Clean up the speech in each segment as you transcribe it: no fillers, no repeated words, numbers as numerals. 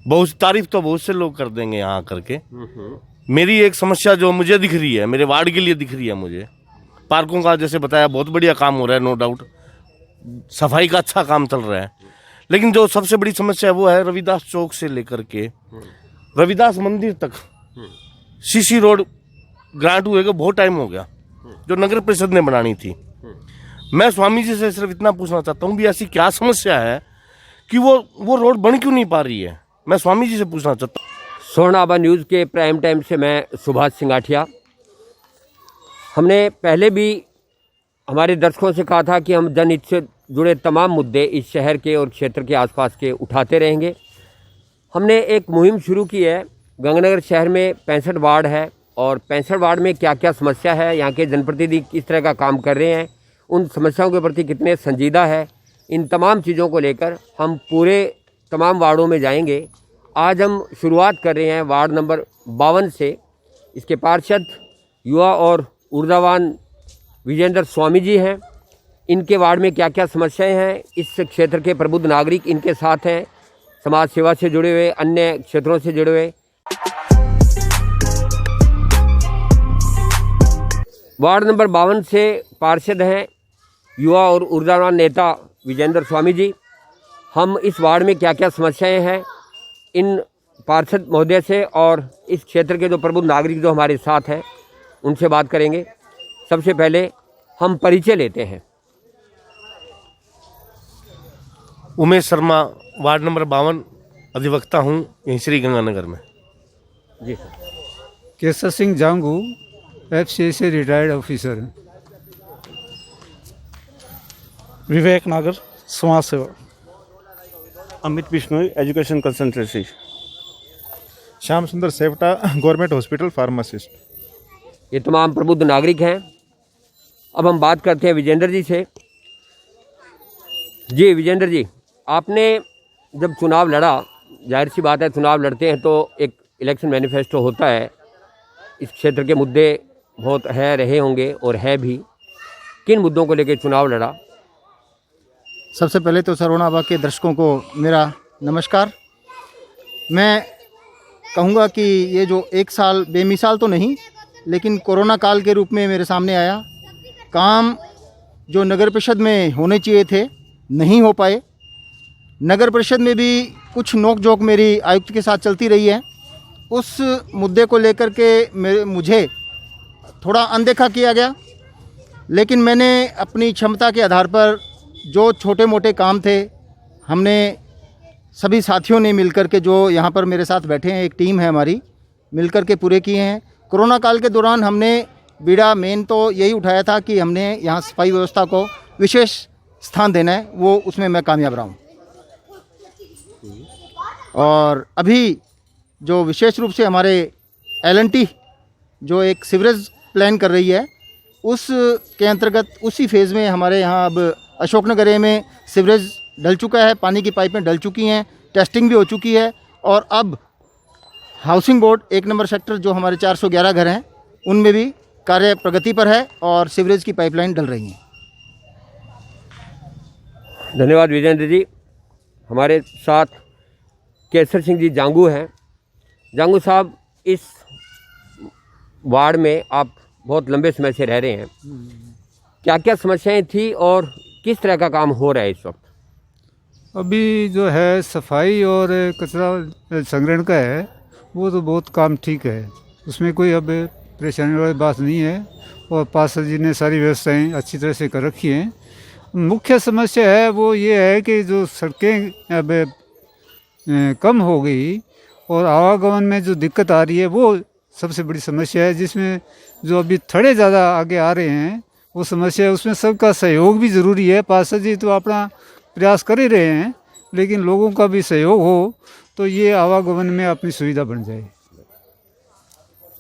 बहुत तारीफ तो बहुत से लोग कर देंगे यहाँ करके। मेरी एक समस्या जो मुझे दिख रही है, मेरे वार्ड के लिए दिख रही है मुझे, पार्कों का जैसे बताया बहुत बढ़िया काम हो रहा है, नो डाउट सफाई का अच्छा काम चल रहा है, लेकिन जो सबसे बड़ी समस्या है वो है रविदास चौक से लेकर के रविदास मंदिर तक सीसी रोड ग्रांट हुए को बहुत टाइम हो गया, जो नगर परिषद ने बनानी थी। मैं स्वामी जी से सिर्फ इतना पूछना चाहता हूँ भी ऐसी क्या समस्या है कि वो रोड बन क्यों नहीं पा रही है, मैं स्वामी जी से पूछना चाहता हूँ। स्वर्ण आभा न्यूज़ के प्राइम टाइम से मैं सुभाष सिंगाठिया। हमने पहले भी हमारे दर्शकों से कहा था कि हम जनहित से जुड़े तमाम मुद्दे इस शहर के और क्षेत्र के आसपास के उठाते रहेंगे। हमने एक मुहिम शुरू की है। गंगानगर शहर में 65 वार्ड है और 65 वार्ड में क्या क्या समस्या है, यहाँ के जनप्रतिनिधि किस तरह का काम कर रहे हैं, उन समस्याओं के प्रति कितने संजीदा है, इन तमाम चीज़ों को लेकर हम पूरे तमाम वार्डों में जाएंगे। आज हम शुरुआत कर रहे हैं वार्ड नंबर 52 से। इसके पार्षद युवा और ऊर्जावान विजेंद्र स्वामी जी हैं। इनके वार्ड में क्या क्या समस्याएं हैं, इस क्षेत्र के प्रबुद्ध नागरिक इनके साथ हैं, समाज सेवा से जुड़े हुए, अन्य क्षेत्रों से जुड़े हुए। वार्ड नंबर 52 से पार्षद हैं युवा और ऊर्जावान नेता विजेंद्र स्वामी जी। हम इस वार्ड में क्या क्या समस्याएं हैं, इन पार्षद महोदय से और इस क्षेत्र के जो प्रबुद्ध नागरिक जो हमारे साथ हैं उनसे बात करेंगे। सबसे पहले हम परिचय लेते हैं। उमेश शर्मा, वार्ड नंबर 52, अधिवक्ता हूँ यहीं श्री गंगानगर में। जी सर। केसर सिंह जांगू, FCI से रिटायर्ड ऑफिसर हैं। विवेक नागर, समाज सेवा। Amit Bishnoi, education consultancy. Shyam Sundar Sevta, government hospital pharmacist. ये तमाम प्रबुद्ध नागरिक हैं। अब हम बात करते हैं विजेंद्र जी से। जी विजेंद्र जी, आपने जब चुनाव लड़ा, जाहिर सी बात है चुनाव लड़ते हैं तो एक इलेक्शन मैनिफेस्टो होता है, इस क्षेत्र के मुद्दे बहुत है, रहे होंगे और है भी। किन मुद्दों को लेकर चुनाव लड़ा? सबसे पहले तो स्वर्ण आभा के दर्शकों को मेरा नमस्कार। मैं कहूँगा कि ये जो एक साल बेमिसाल तो नहीं, लेकिन कोरोना काल के रूप में मेरे सामने आया। काम जो नगर परिषद में होने चाहिए थे नहीं हो पाए। नगर परिषद में भी कुछ नोक झोंक मेरी आयुक्त के साथ चलती रही है। उस मुद्दे को लेकर के मुझे थोड़ा अनदेखा किया गया, लेकिन मैंने अपनी क्षमता के आधार पर जो छोटे मोटे काम थे, हमने सभी साथियों ने मिलकर के, जो यहाँ पर मेरे साथ बैठे हैं, एक टीम है हमारी, मिलकर के पूरे किए हैं। कोरोना काल के दौरान हमने बीड़ा मेन तो यही उठाया था कि हमने यहाँ सफाई व्यवस्था को विशेष स्थान देना है, वो उसमें मैं कामयाब रहा हूँ। और अभी जो विशेष रूप से हमारे L&T जो एक सीवरेज प्लान कर रही है, उस के अंतर्गत उसी फेज़ में हमारे यहाँ अब अशोकनगर में सीवरेज डल चुका है, पानी की पाइपें डल चुकी हैं, टेस्टिंग भी हो चुकी है। और अब हाउसिंग बोर्ड 1 नंबर सेक्टर जो हमारे 411 घर हैं, उनमें भी कार्य प्रगति पर है और सीवरेज की पाइपलाइन डल रही हैं। धन्यवाद विजेंद्र जी। हमारे साथ केसर सिंह जी जांगू हैं। जांगू साहब, इस वार्ड में आप बहुत लंबे समय से रह रहे हैं, क्या क्या समस्याएं थी और किस तरह का काम हो रहा है इस वक्त? अभी जो है सफाई और कचरा संग्रहण का है, वो तो बहुत काम ठीक है, उसमें कोई अब परेशानी वाली बात नहीं है और पार्षद जी ने सारी व्यवस्थाएं अच्छी तरह से कर रखी हैं। मुख्य समस्या है वो ये है कि जो सड़कें अब कम हो गई और आवागमन में जो दिक्कत आ रही है वो सबसे बड़ी समस्या है, जिसमें जो अभी थोड़े ज़्यादा आगे आ रहे हैं वो समस्या है। उसमें सबका सहयोग भी ज़रूरी है। पार्षद जी तो अपना प्रयास कर ही रहे हैं, लेकिन लोगों का भी सहयोग हो तो ये आवागमन में अपनी सुविधा बन जाए।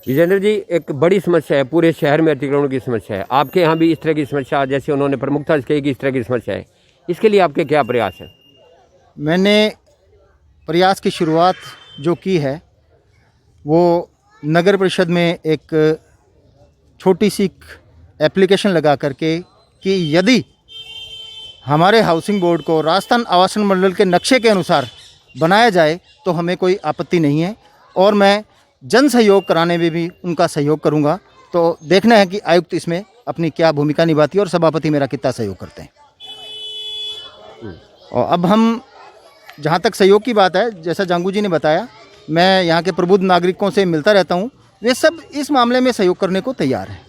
विजेंद्र जी, एक बड़ी समस्या है, पूरे शहर में अतिक्रमण की समस्या है। आपके यहाँ भी इस तरह की समस्या, जैसे उन्होंने प्रमुखता से कही कि इस तरह की समस्या है, इसके लिए आपके क्या प्रयास हैं? मैंने प्रयास की शुरुआत जो की है वो नगर परिषद में एक छोटी सी एप्लीकेशन लगा करके कि यदि हमारे हाउसिंग बोर्ड को राजस्थान आवासन मंडल के नक्शे के अनुसार बनाया जाए तो हमें कोई आपत्ति नहीं है, और मैं जन सहयोग कराने में भी उनका सहयोग करूंगा। तो देखना है कि आयुक्त इसमें अपनी क्या भूमिका निभाती है और सभापति मेरा कितना सहयोग करते हैं। और अब हम जहाँ तक सहयोग की बात है, जैसा जांगू जी ने बताया, मैं यहाँ के प्रबुद्ध नागरिकों से मिलता रहता हूँ, वे सब इस मामले में सहयोग करने को तैयार हैं।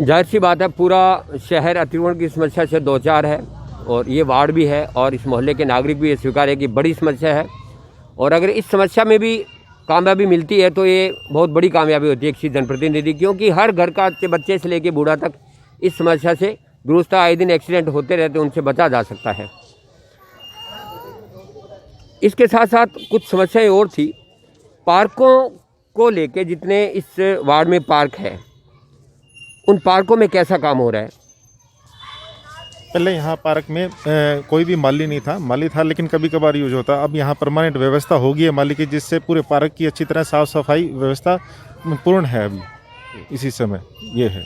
जाहिर सी बात है, पूरा शहर अतिक्रमण की समस्या से दो चार है, और ये वार्ड भी है, और इस मोहल्ले के नागरिक भी ये स्वीकार है कि बड़ी समस्या है। और अगर इस समस्या में भी कामयाबी मिलती है तो ये बहुत बड़ी कामयाबी होती है किसी जनप्रतिनिधि, क्योंकि हर घर का बच्चे से लेकर बूढ़ा तक इस समस्या से दुरुस्त, आए दिन एक्सीडेंट होते रहते, उनसे बचा जा सकता है। इसके साथ साथ कुछ समस्याएं और थी। पार्कों को लेके, जितने इस वार्ड में पार्क है, उन पार्कों में कैसा काम हो रहा है? पहले यहाँ पार्क में कोई भी माली नहीं था, माली था लेकिन कभी कभार यूज होता। अब यहाँ परमानेंट व्यवस्था हो गई है माली की, जिससे पूरे पार्क की अच्छी तरह साफ सफाई व्यवस्था पूर्ण है अभी इसी समय ये है।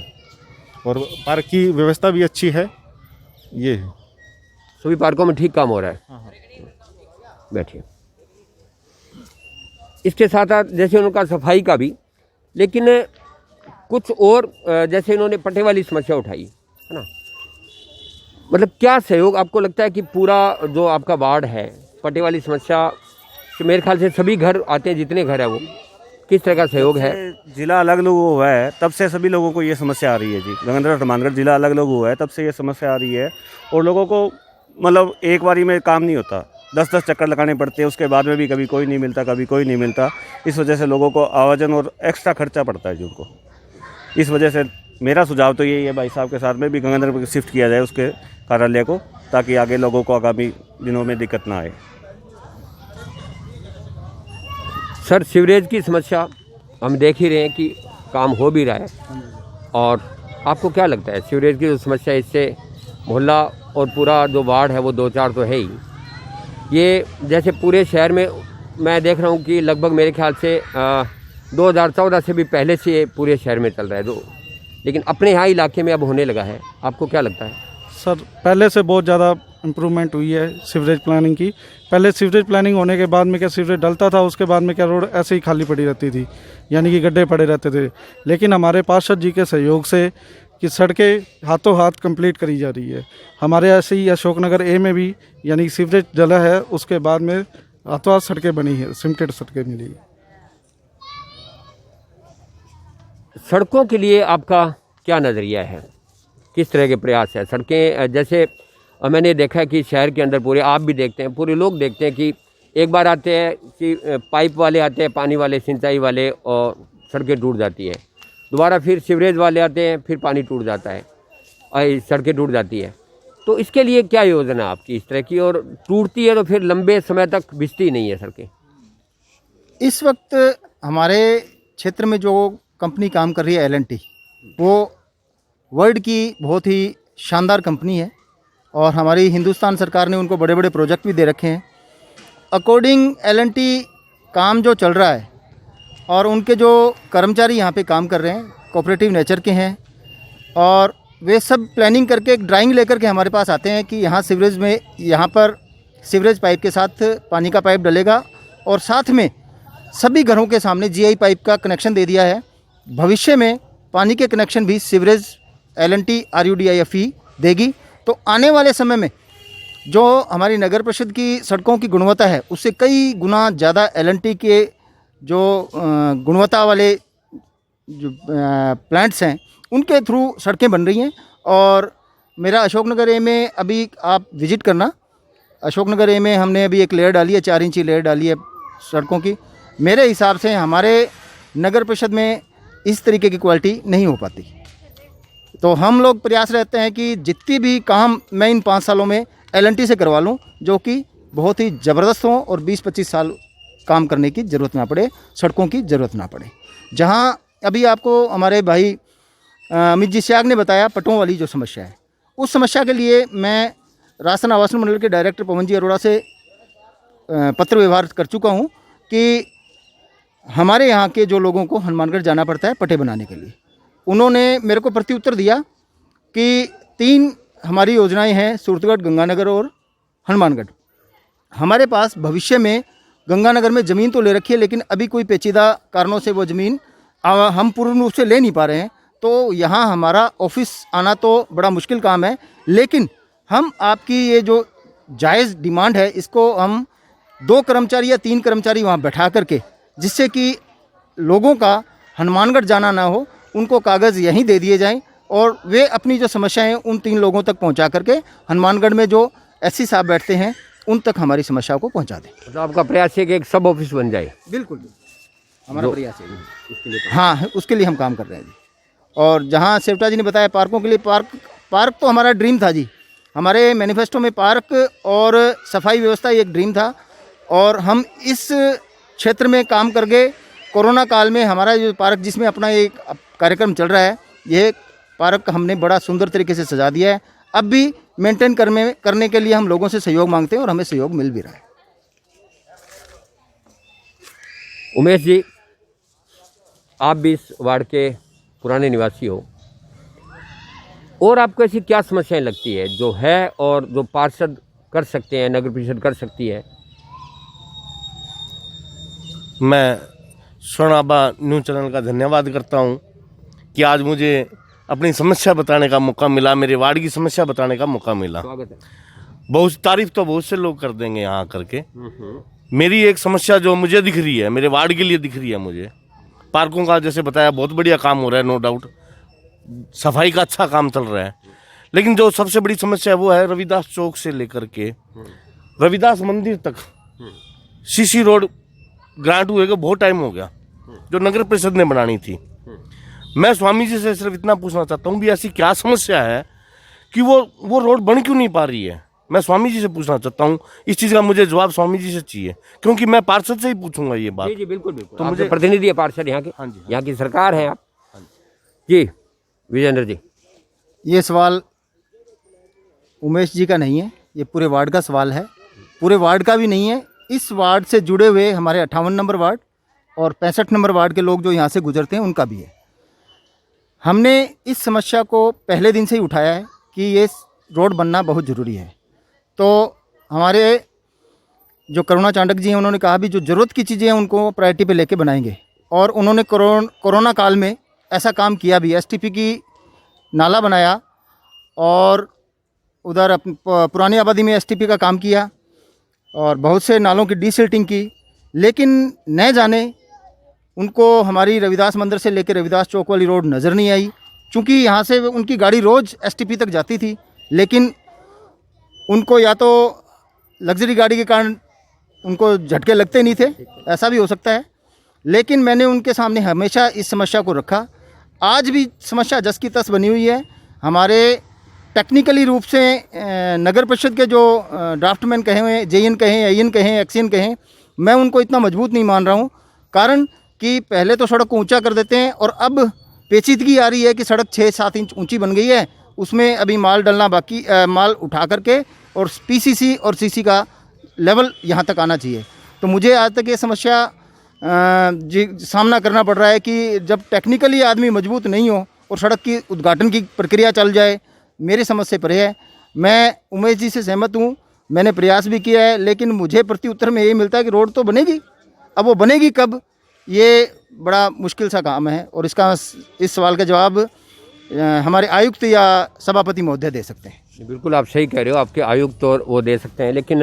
और पार्क की व्यवस्था भी अच्छी है, ये है। सभी पार्कों में ठीक काम हो रहा है। बैठिए। इसके साथ साथ जैसे उनका सफाई का भी, लेकिन कुछ और जैसे इन्होंने पट्टे वाली समस्या उठाई है ना, मतलब क्या सहयोग आपको लगता है कि पूरा जो आपका वार्ड है, पट्टे वाली समस्या कि मेरे ख्याल से सभी घर आते हैं, जितने घर है वो, किस तरह का सहयोग है? जिला अलग अलग हुआ है तब से सभी लोगों को ये समस्या आ रही है जी। गंगानगर हनुमानगढ़ जिला अलग अलग हुआ है तब से ये समस्या आ रही है, और लोगों को मतलब एक बारी में काम नहीं होता, 10-10 चक्कर लगाने पड़ते हैं, उसके बाद में भी कभी कोई नहीं मिलता, कभी कोई नहीं मिलता। इस वजह से लोगों को आवाजन और एक्स्ट्रा खर्चा पड़ता है जी उनको। इस वजह से मेरा सुझाव तो यही है भाई साहब के साथ में भी गंगानगर में शिफ्ट किया जाए उसके कार्यालय को, ताकि आगे लोगों को आगामी दिनों में दिक्कत ना आए। सर, सीवरेज की समस्या हम देख ही रहे हैं कि काम हो भी रहा है, और आपको क्या लगता है सीवरेज की जो समस्या, इससे मोहल्ला और पूरा जो वार्ड है वो दो चार तो है ही, ये जैसे पूरे शहर में मैं देख रहा हूँ कि लगभग मेरे ख्याल से 2014 से भी पहले से ये पूरे शहर में चल रहा है, लेकिन अपने यहाँ इलाके में अब होने लगा है। आपको क्या लगता है? सर, पहले से बहुत ज़्यादा इम्प्रूवमेंट हुई है सीवरेज प्लानिंग की। पहले सीवरेज प्लानिंग होने के बाद में क्या सीवरेज डलता था, उसके बाद में क्या रोड ऐसे ही खाली पड़ी रहती थी, यानी कि गड्ढे पड़े रहते थे। लेकिन हमारे पार्षद जी के सहयोग से कि सड़कें हाथों हाथ कंप्लीट करी जा रही है। हमारे ऐसे ही अशोकनगर ए में भी यानी सीवरेज डला है, उसके बाद में हाथों हाथ सड़कें बनी है, सीमेंटेड सड़कें मिली है। सड़कों के लिए आपका क्या नज़रिया है, किस तरह के प्रयास है? सड़कें जैसे मैंने देखा है कि शहर के अंदर पूरे, आप भी देखते हैं, पूरे लोग देखते हैं कि एक बार आते हैं कि पाइप वाले आते हैं, पानी वाले, सिंचाई वाले, और सड़कें टूट जाती है। दोबारा फिर सीवरेज वाले आते हैं, फिर पानी टूट जाता है और सड़कें टूट जाती है। तो इसके लिए क्या योजना आपकी इस तरह की? और टूटती है तो फिर लंबे समय तक भिजती नहीं है सड़कें। इस वक्त हमारे क्षेत्र में जो कंपनी काम कर रही है L&T, वो वर्ल्ड की बहुत ही शानदार कंपनी है, और हमारी हिंदुस्तान सरकार ने उनको बड़े बड़े प्रोजेक्ट भी दे रखे हैं। अकॉर्डिंग L&T काम जो चल रहा है, और उनके जो कर्मचारी यहाँ पे काम कर रहे हैं कोऑपरेटिव नेचर के हैं, और वे सब प्लानिंग करके एक ड्राइंग लेकर के हमारे पास आते हैं कि यहाँ सीवरेज में, यहाँ पर सीवरेज पाइप के साथ पानी का पाइप डलेगा, और साथ में सभी घरों के सामने GI पाइप का कनेक्शन दे दिया है। भविष्य में पानी के कनेक्शन भी सीवरेज L&T RUDIFE देगी। तो आने वाले समय में जो हमारी नगर परिषद की सड़कों की गुणवत्ता है, उससे कई गुना ज़्यादा L&T के जो गुणवत्ता वाले जो प्लांट्स हैं, उनके थ्रू सड़कें बन रही हैं। और मेरा अशोकनगर ए में अभी आप विज़िट करना, अशोकनगर ए में हमने अभी एक लेयर डाली है, 4 इंची लेयर डाली है सड़कों की। मेरे हिसाब से हमारे नगर परिषद में इस तरीके की क्वालिटी नहीं हो पाती। तो हम लोग प्रयास रहते हैं कि जितनी भी काम मैं इन 5 सालों में L&T से करवा लूँ, जो कि बहुत ही ज़बरदस्त हों और 20-25 साल काम करने की ज़रूरत ना पड़े, सड़कों की ज़रूरत ना पड़े। जहाँ अभी आपको हमारे भाई अमित जी त्याग ने बताया पटों वाली जो समस्या है, उस समस्या के लिए मैं राशन आवासन मंडल के डायरेक्टर पवन जी अरोड़ा से पत्र व्यवहार कर चुका हूँ कि हमारे यहाँ के जो लोगों को हनुमानगढ़ जाना पड़ता है पट्टे बनाने के लिए, उन्होंने मेरे को प्रत्युत्तर दिया कि 3 हमारी योजनाएं हैं, सूरतगढ़, गंगानगर और हनुमानगढ़। हमारे पास भविष्य में गंगानगर में ज़मीन तो ले रखी है, लेकिन अभी कोई पेचीदा कारणों से वो ज़मीन हम पूर्ण रूप से ले नहीं पा रहे हैं। तो यहाँ हमारा ऑफिस आना तो बड़ा मुश्किल काम है, लेकिन हम आपकी ये जो जायज़ डिमांड है इसको हम 2 कर्मचारी या 3 कर्मचारी वहाँ बैठा करके, जिससे कि लोगों का हनुमानगढ़ जाना ना हो, उनको कागज़ यहीं दे दिए जाएं और वे अपनी जो समस्याएं हैं उन 3 लोगों तक पहुंचा करके हनुमानगढ़ में जो एससी साहब बैठते हैं उन तक हमारी समस्या को पहुंचा दें। तो आपका प्रयास है कि एक सब ऑफिस बन जाए। बिल्कुल हमारा प्रयास है उसके लिए। हाँ, उसके लिए हम काम कर रहे हैं जी। और जहाँ सेवटा जी ने बताया पार्कों के लिए, पार्क तो हमारा ड्रीम था जी। हमारे मैनिफेस्टो में पार्क और सफाई व्यवस्था एक ड्रीम था, और हम इस क्षेत्र में काम करके कोरोना काल में हमारा जो पार्क जिसमें अपना एक कार्यक्रम चल रहा है, ये पार्क हमने बड़ा सुंदर तरीके से सजा दिया है। अब भी मेंटेन करने के लिए हम लोगों से सहयोग मांगते हैं और हमें सहयोग मिल भी रहा है। उमेश जी, आप भी इस वार्ड के पुराने निवासी हो, और आपको ऐसी क्या समस्याएं लगती है जो है और जो पार्षद कर सकते हैं, नगर परिषद कर सकती है? मैं स्वर्णाभा न्यूज़ चैनल का धन्यवाद करता हूं कि आज मुझे अपनी समस्या बताने का मौका मिला, मेरे वार्ड की समस्या बताने का मौका मिला। स्वागत है। बहुत तारीफ तो बहुत से लोग कर देंगे यहाँ करके। मेरी एक समस्या जो मुझे दिख रही है, मेरे वार्ड के लिए दिख रही है मुझे, पार्कों का जैसे बताया बहुत बढ़िया काम हो रहा है, नो डाउट सफाई का अच्छा काम चल रहा है, लेकिन जो सबसे बड़ी समस्या है वो है रविदास चौक से लेकर के रविदास मंदिर तक सीसी रोड ग्रांट हुए को बहुत टाइम हो गया, जो नगर परिषद ने बनानी थी। मैं स्वामी जी से सिर्फ इतना पूछना चाहता हूँ भी ऐसी क्या समस्या है कि वो रोड बन क्यों नहीं पा रही है। मैं स्वामी जी से पूछना चाहता हूँ, इस चीज़ का मुझे जवाब स्वामी जी से चाहिए, क्योंकि मैं पार्षद से ही पूछूंगा ये बात। जी जी बिल्कुल बिल्कुल। तो आप मुझे तो प्रतिनिधि है पार्षद यहाँ के। हाँ जी, हाँ। यहाँ की सरकार है आप। जी विजेंद्र जी। ये सवाल उमेश जी का नहीं है, ये पूरे वार्ड का सवाल है। पूरे वार्ड का भी नहीं है, इस वार्ड से जुड़े हुए हमारे 58 नंबर वार्ड और 65 नंबर वार्ड के लोग जो यहाँ से गुजरते हैं उनका भी है। हमने इस समस्या को पहले दिन से ही उठाया है कि ये रोड बनना बहुत ज़रूरी है। तो हमारे जो करुणा चांडक जी हैं उन्होंने कहा भी जो ज़रूरत की चीज़ें हैं उनको प्रायोरिटी पे लेके बनाएंगे, और उन्होंने कोरोना काल में ऐसा काम किया भी। एसटीपी की नाला बनाया और उधर पुरानी आबादी में एसटीपी का काम किया और बहुत से नालों की डीसिल्टिंग की, लेकिन न जाने उनको हमारी रविदास मंदिर से लेकर रविदास चौक वाली रोड नज़र नहीं आई। चूँकि यहाँ से उनकी गाड़ी रोज़ एसटीपी तक जाती थी, लेकिन उनको या तो लग्जरी गाड़ी के कारण उनको झटके लगते नहीं थे, ऐसा भी हो सकता है। लेकिन मैंने उनके सामने हमेशा इस समस्या को रखा। आज भी समस्या जस की तस बनी हुई है। हमारे टेक्निकली रूप से नगर परिषद के जो ड्राफ्टमैन कहे हुए, जेईएन कहें, एईएन कहें, एक्सीएन कहें, मैं उनको इतना मजबूत नहीं मान रहा हूँ। कारण कि पहले तो सड़क को ऊंचा कर देते हैं और अब पेचीदगी आ रही है कि सड़क 6-7 इंच ऊंची बन गई है, उसमें अभी माल डलना बाकी, माल उठा करके, और पीसीसी और सीसी का लेवल यहाँ तक आना चाहिए। तो मुझे आज तक ये समस्या सामना करना पड़ रहा है कि जब टेक्निकली आदमी मजबूत नहीं हो और सड़क की उद्घाटन की प्रक्रिया चल जाए, मेरी समझ से परे है। मैं उमेश जी से सहमत हूँ, मैंने प्रयास भी किया है, लेकिन मुझे प्रत्युत्तर में यही मिलता है कि रोड तो बनेगी, अब वो बनेगी कब, ये बड़ा मुश्किल सा काम है। और इस सवाल का जवाब हमारे आयुक्त या सभापति महोदय दे सकते हैं। बिल्कुल आप सही कह रहे हो, आपके आयुक्त और वो दे सकते हैं, लेकिन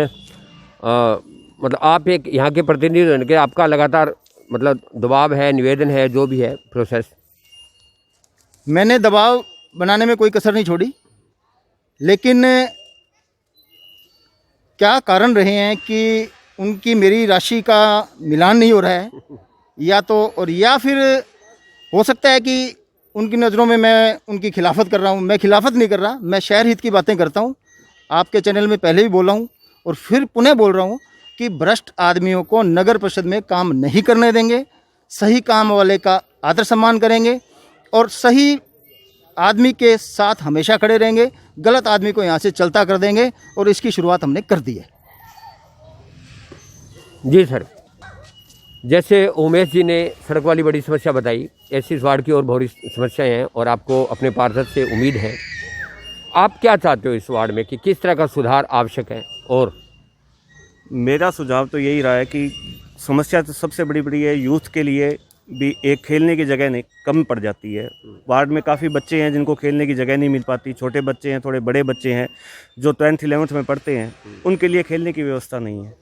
मतलब आप एक यहाँ के प्रतिनिधि होने के आपका लगातार मतलब दबाव है, निवेदन है, जो भी है प्रोसेस। मैंने दबाव बनाने में कोई कसर नहीं छोड़ी, लेकिन क्या कारण रहे हैं कि उनकी मेरी राशि का मिलान नहीं हो रहा है, या फिर हो सकता है कि उनकी नज़रों में मैं उनकी खिलाफत कर रहा हूँ। मैं खिलाफत नहीं कर रहा, मैं शहर हित की बातें करता हूँ। आपके चैनल में पहले भी बोला हूँ और फिर पुनः बोल रहा हूँ कि भ्रष्ट आदमियों को नगर परिषद में काम नहीं करने देंगे, सही काम वाले का आदर सम्मान करेंगे और सही आदमी के साथ हमेशा खड़े रहेंगे। गलत आदमी को यहाँ से चलता कर देंगे और इसकी शुरुआत हमने कर दी है। जी सर, जैसे उमेश जी ने सड़क वाली बड़ी समस्या बताई, ऐसी इस वार्ड की और बहुत समस्याएं हैं और आपको अपने पार्षद से उम्मीद है। आप क्या चाहते हो इस वार्ड में कि किस तरह का सुधार आवश्यक है? और मेरा सुझाव तो यही रहा है कि समस्या तो सबसे बड़ी है, यूथ के लिए भी एक खेलने की जगह नहीं कम पड़ जाती है। वार्ड में काफ़ी बच्चे हैं जिनको खेलने की जगह नहीं मिल पाती, छोटे बच्चे हैं, थोड़े बड़े बच्चे हैं जो 10th 11th में पढ़ते हैं, उनके लिए खेलने की व्यवस्था नहीं है।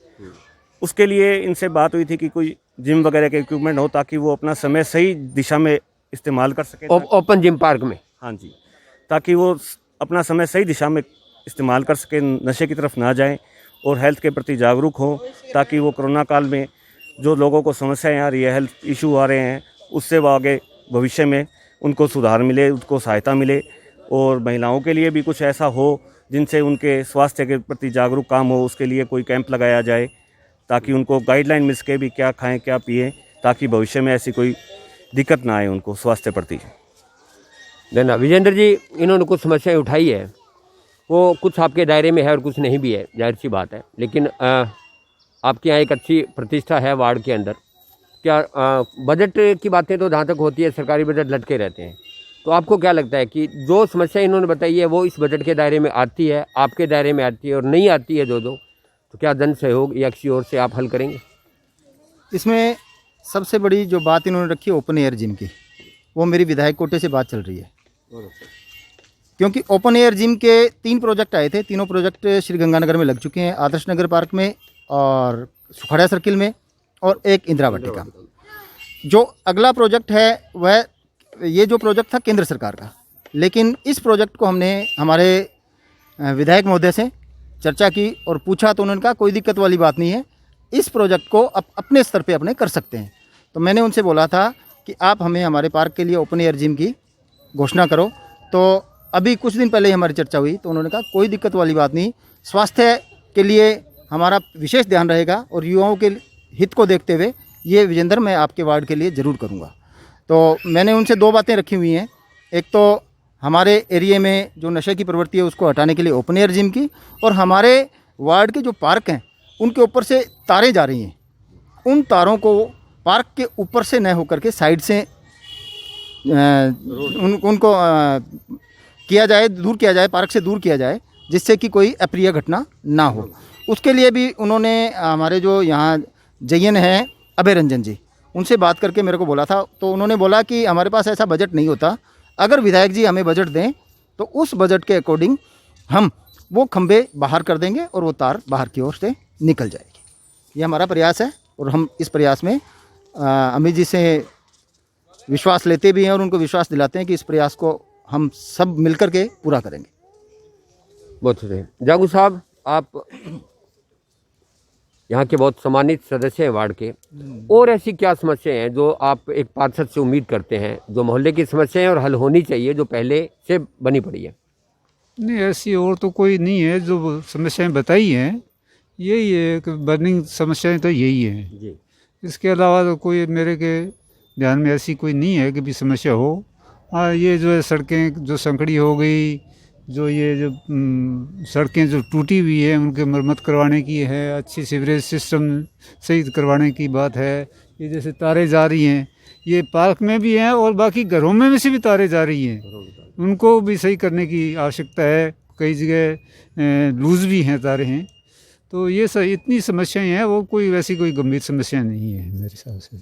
उसके लिए इनसे बात हुई थी कि कोई जिम वगैरह के इक्विपमेंट हो ताकि वो अपना समय सही दिशा में इस्तेमाल कर सके। ओपन जिम पार्क में? हाँ जी, ताकि वो अपना समय सही दिशा में इस्तेमाल कर सके, नशे की तरफ ना जाएं और हेल्थ के प्रति जागरूक हों, ताकि वो कोरोना काल में जो लोगों को समस्याएं आ रही है, हेल्थ इशू आ रहे हैं, उससे वो आगे भविष्य में उनको सुधार मिले, उनको सहायता मिले। और महिलाओं के लिए भी कुछ ऐसा हो जिनसे उनके स्वास्थ्य के प्रति जागरूक काम हो, उसके लिए कोई कैंप लगाया जाए ताकि उनको गाइडलाइन मिल सके भी क्या खाएं क्या पिएं, ताकि भविष्य में ऐसी कोई दिक्कत ना आए उनको स्वास्थ्य प्रति। धन्यवाद। विजेंद्र जी, इन्होंने कुछ समस्याएं उठाई है, वो कुछ आपके दायरे में है और कुछ नहीं भी है, जाहिर सी बात है, लेकिन आपके यहाँ एक अच्छी प्रतिष्ठा है वार्ड के अंदर। क्या बजट की बातें तो जहाँ तक होती है सरकारी बजट लटके रहते हैं, तो आपको क्या लगता है कि जो समस्या इन्होंने बताई है वो इस बजट के दायरे में आती है, आपके दायरे में आती है, और नहीं आती है जो तो क्या जन सहयोग या किसी और से आप हल करेंगे? इसमें सबसे बड़ी जो बात इन्होंने रखी है ओपन एयर जिम की, वो मेरी विधायक कोटे से बात चल रही है। क्योंकि ओपन एयर जिम के 3 प्रोजेक्ट आए थे, तीनों प्रोजेक्ट श्री गंगानगर में लग चुके हैं, आदर्श नगर पार्क में और सुखड़ा सर्किल में, और एक इंदिरा वाटिका। जो अगला प्रोजेक्ट है वह ये जो प्रोजेक्ट था केंद्र सरकार का, लेकिन इस प्रोजेक्ट को हमने हमारे विधायक महोदय से चर्चा की और पूछा तो उन्होंने कहा कोई दिक्कत वाली बात नहीं है, इस प्रोजेक्ट को अपने स्तर पे अपने कर सकते हैं। तो मैंने उनसे बोला था कि आप हमें हमारे पार्क के लिए ओपन एयर जिम की घोषणा करो। तो अभी कुछ दिन पहले ही हमारी चर्चा हुई तो उन्होंने कहा कोई दिक्कत वाली बात नहीं, स्वास्थ्य के लिए हमारा विशेष ध्यान रहेगा और युवाओं के हित को देखते हुए ये विजेंद्र मैं आपके वार्ड के लिए ज़रूर करूँगा। तो मैंने उनसे 2 बातें रखी हुई हैं, एक तो हमारे एरिया में जो नशे की प्रवृत्ति है उसको हटाने के लिए ओपन एयर जिम की, और हमारे वार्ड के जो पार्क हैं उनके ऊपर से तारें जा रही हैं, उन तारों को पार्क के ऊपर से न होकर के साइड से उनको किया जाए, दूर किया जाए, पार्क से दूर किया जाए, जिससे कि कोई अप्रिय घटना ना हो। उसके लिए भी उन्होंने हमारे जो यहाँ जयन हैं अभय रंजन जी, उनसे बात करके मेरे को बोला था। तो उन्होंने बोला कि हमारे पास ऐसा बजट नहीं होता, अगर विधायक जी हमें बजट दें तो उस बजट के अकॉर्डिंग हम वो खंबे बाहर कर देंगे और वो तार बाहर की ओर से निकल जाएगी। ये हमारा प्रयास है और हम इस प्रयास में अमित जी से विश्वास लेते भी हैं और उनको विश्वास दिलाते हैं कि इस प्रयास को हम सब मिलकर के पूरा करेंगे। बहुत सही। जागू साहब, आप यहाँ के बहुत सम्मानित सदस्य हैं वार्ड के, और ऐसी क्या समस्याएं हैं जो आप एक पार्षद से उम्मीद करते हैं, जो मोहल्ले की समस्याएं और हल होनी चाहिए, जो पहले से बनी पड़ी है? नहीं, ऐसी और तो कोई नहीं है। जो समस्याएं बताई हैं यही है कि बर्निंग समस्याएं तो यही हैं जी। इसके अलावा तो कोई मेरे के ध्यान में ऐसी कोई नहीं है कि भी समस्या हो। हाँ, ये जो है सड़कें जो संकड़ी हो गई, जो ये जो सड़कें जो टूटी हुई है उनके मरम्मत करवाने की है, अच्छी सीवरेज सिस्टम सही करवाने की बात है। ये जैसे तारें जा रही हैं, ये पार्क में भी हैं और बाकी घरों में से भी तारें जा रही हैं, उनको भी सही करने की आवश्यकता है। कई जगह लूज़ भी हैं, तारें हैं। तो ये इतनी समस्याएं हैं, वो कोई वैसी कोई गंभीर समस्या नहीं है मेरे हिसाब से।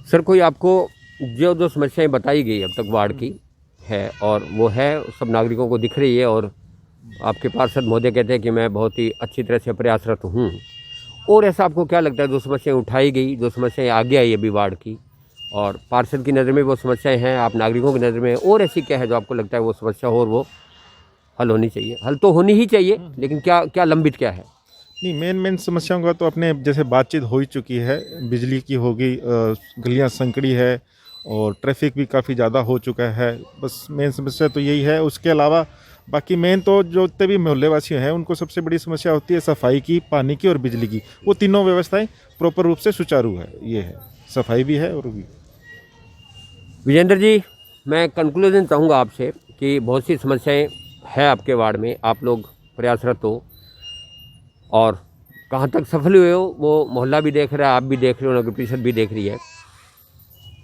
सर, कोई आपको जो समस्याएं बताई गई अब तक वार्ड की है, और वो है सब नागरिकों को दिख रही है, और आपके पार्षद महोदय कहते हैं कि मैं बहुत ही अच्छी तरह से प्रयासरत हूँ, और ऐसा आपको क्या लगता है जो समस्याएं उठाई गई, जो समस्याएं आगे आई अभी वार्ड की, और पार्षद की नज़र में वो समस्याएं हैं, आप नागरिकों की नज़र में, और ऐसी क्या है जो आपको लगता है वो समस्या हो और वो हल होनी चाहिए? हल तो होनी ही चाहिए, लेकिन क्या लंबित क्या है? नहीं, मेन समस्याओं का तो अपने जैसे बातचीत हो ही चुकी है। बिजली की होगी, गलियां संकड़ी है और ट्रैफिक भी काफ़ी ज़्यादा हो चुका है। बस मेन समस्या तो यही है। उसके अलावा बाकी मेन तो जो जितने भी मोहल्लेवासी हैं उनको सबसे बड़ी समस्या होती है सफाई की, पानी की और बिजली की। वो तीनों व्यवस्थाएं प्रॉपर रूप से सुचारू है, ये है, सफाई भी है और भी। विजेंद्र जी, मैं कंक्लूजन चाहूँगा आपसे कि बहुत सी समस्याएं है आपके वार्ड में, आप लोग प्रयासरत हो, और कहाँ तक सफल हुए हो वो मोहल्ला भी देख रहा है, आप भी देख रहे हो, नगर परिषद भी देख रही है।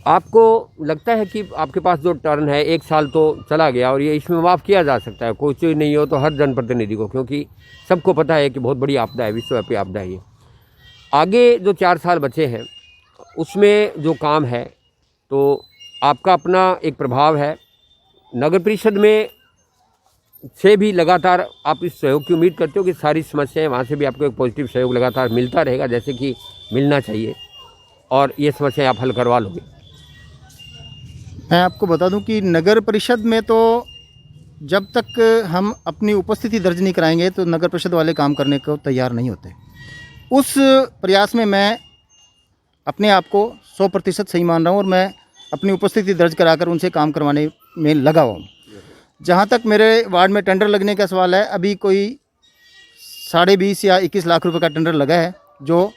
आपको लगता है कि आपके पास जो टर्न है 1 साल तो चला गया और ये इसमें माफ़ किया जा सकता है, कोई चीज़ नहीं हो तो हर जनप्रतिनिधि को, क्योंकि सबको पता है कि बहुत बड़ी आपदा है, विश्वव्यापी आपदा है ये। आगे जो 4 साल बचे हैं उसमें जो काम है तो आपका अपना एक प्रभाव है, नगर परिषद में से भी लगातार आप इस सहयोग की उम्मीद करते हो कि सारी समस्याएं वहाँ से भी आपको एक पॉजिटिव सहयोग लगातार मिलता रहेगा जैसे कि मिलना चाहिए और ये समस्याएं आप हल करवा लोगे? मैं आपको बता दूं कि नगर परिषद में तो जब तक हम अपनी उपस्थिति दर्ज नहीं कराएंगे तो नगर परिषद वाले काम करने को तैयार नहीं होते। उस प्रयास में मैं अपने आप को 100% सही मान रहा हूं और मैं अपनी उपस्थिति दर्ज कराकर उनसे काम करवाने में लगा हुआ हूँ। जहाँ तक मेरे वार्ड में टेंडर लगने का सवाल है, अभी कोई 20.5 या 21 लाख रुपए का टेंडर लगा है जो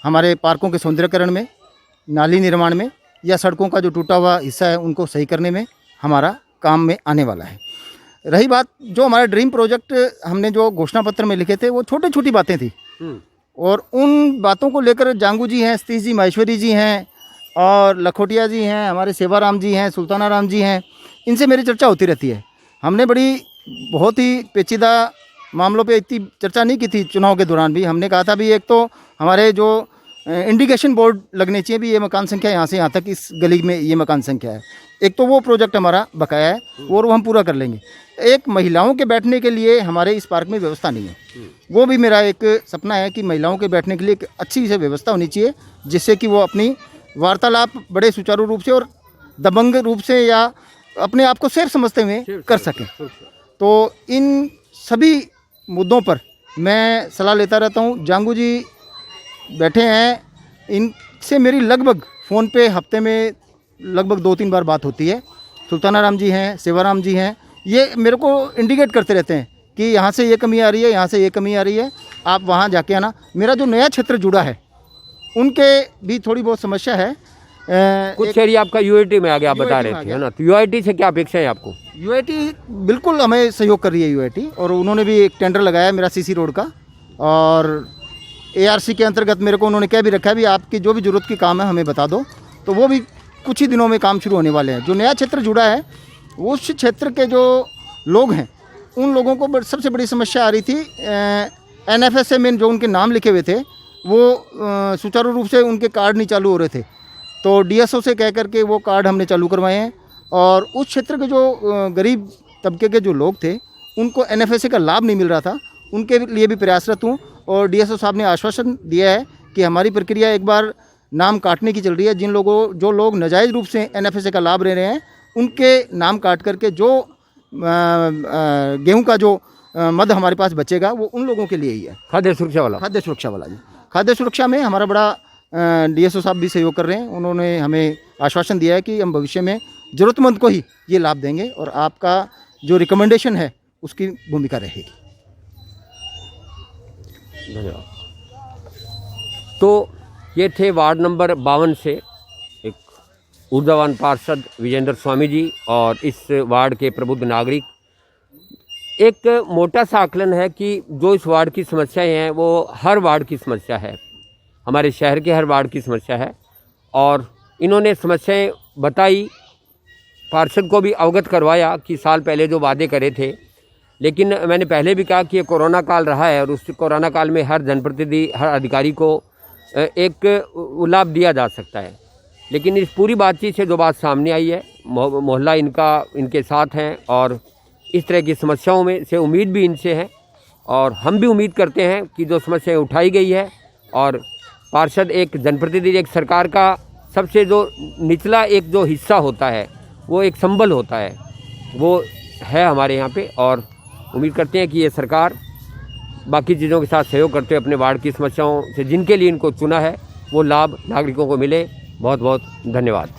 हमारे पार्कों के सौंदर्यकरण में, नाली निर्माण में या सड़कों का जो टूटा हुआ हिस्सा है उनको सही करने में हमारा काम में आने वाला है। रही बात जो हमारा ड्रीम प्रोजेक्ट हमने जो घोषणा पत्र में लिखे थे वो छोटी छोटी बातें थी और उन बातों को लेकर जांगू जी हैं, सतीश जी, माहेश्वरी जी हैं और लखोटिया जी हैं, हमारे सेवाराम जी हैं, सुल्ताना राम जी हैं, इनसे मेरी चर्चा होती रहती है। हमने बहुत ही पेचीदा मामलों पे इतनी चर्चा नहीं की थी चुनाव के दौरान भी। हमने कहा था भी एक तो हमारे जो इंडिकेशन बोर्ड लगने चाहिए भी, ये मकान संख्या यहाँ से यहाँ तक इस गली में ये मकान संख्या है, एक तो वो प्रोजेक्ट हमारा बकाया है और वो हम पूरा कर लेंगे। एक महिलाओं के बैठने के लिए हमारे इस पार्क में व्यवस्था नहीं है, वो भी मेरा एक सपना है कि महिलाओं के बैठने के लिए एक अच्छी से व्यवस्था होनी चाहिए जिससे कि वो अपनी वार्तालाप बड़े सुचारू रूप से और दबंग रूप से या अपने आप को सेफ समझते हुए कर सकें। तो इन सभी मुद्दों पर मैं सलाह लेता रहता हूँ। जांगू जी बैठे हैं, इनसे मेरी लगभग फ़ोन पे हफ्ते में लगभग 2-3 बार बात होती है। सुल्ताना राम जी हैं, सेवाराम जी हैं, ये मेरे को इंडिकेट करते रहते हैं कि यहाँ से ये कमी आ रही है, यहाँ से ये कमी आ रही है, आप वहाँ जाके आना। मेरा जो नया क्षेत्र जुड़ा है उनके भी थोड़ी बहुत समस्या है। कुछ एरिया आपका यूआईटी में आ गया, आप बता रहे थे, है ना? तो यूआईटी से क्या अपेक्षा है आपको? यूआईटी बिल्कुल हमें सहयोग कर रही है यूआईटी, और उन्होंने भी एक टेंडर लगाया मेरा सीसी रोड का, और एआरसी के अंतर्गत मेरे को उन्होंने कह भी रखा है भी आपकी जो भी ज़रूरत की काम है हमें बता दो, तो वो भी कुछ ही दिनों में काम शुरू होने वाले हैं। जो नया क्षेत्र जुड़ा है उस क्षेत्र के जो लोग हैं उन लोगों को सबसे बड़ी समस्या आ रही थी, एनएफएसए में जो उनके नाम लिखे हुए थे वो सुचारू रूप से उनके कार्ड नहीं चालू हो रहे थे, तो डीएसओ से कह करके वो कार्ड हमने चालू करवाए हैं। और उस क्षेत्र के जो गरीब तबके के जो लोग थे उनको एनएफएसए का लाभ नहीं मिल रहा था, उनके लिए भी प्रयासरत हूँ। और डीएसओ साहब ने आश्वासन दिया है कि हमारी प्रक्रिया एक बार नाम काटने की चल रही है, जो लोग नाजायज़ रूप से एनएफएसए का लाभ ले रहे हैं उनके नाम काट करके जो गेहूं का जो मद हमारे पास बचेगा वो उन लोगों के लिए ही है। खाद्य सुरक्षा वाला जी, खाद्य सुरक्षा में हमारा बड़ा डीएसओ साहब भी सहयोग कर रहे हैं। उन्होंने हमें आश्वासन दिया है कि हम भविष्य में ज़रूरतमंद को ही ये लाभ देंगे और आपका जो रिकमेंडेशन है उसकी भूमिका रहेगी। धन्यवाद। तो ये थे वार्ड नंबर 52 से एक ऊर्जावान पार्षद विजेंद्र स्वामी जी और इस वार्ड के प्रबुद्ध नागरिक। एक मोटा सा आकलन है कि जो इस वार्ड की समस्याएं हैं वो हर वार्ड की समस्या है, हमारे शहर के हर वार्ड की समस्या है, और इन्होंने समस्याएं बताई, पार्षद को भी अवगत करवाया कि साल पहले जो वादे करे थे। लेकिन मैंने पहले भी कहा कि ये कोरोना काल रहा है और उस कोरोना काल में हर जनप्रतिनिधि, हर अधिकारी को एक लाभ दिया जा सकता है। लेकिन इस पूरी बातचीत से जो बात सामने आई है, मोहल्ला इनके साथ हैं और इस तरह की समस्याओं में से उम्मीद भी इनसे है, और हम भी उम्मीद करते हैं कि जो समस्याएं उठाई गई है, और पार्षद एक जनप्रतिनिधि, एक सरकार का सबसे जो निचला एक जो हिस्सा होता है वो एक संबल होता है, वो है हमारे यहाँ पे, और उम्मीद करते हैं कि ये सरकार बाकी चीज़ों के साथ सहयोग करते हुए अपने वार्ड की समस्याओं से जिनके लिए इनको चुना है वो लाभ नागरिकों को मिले। बहुत बहुत धन्यवाद।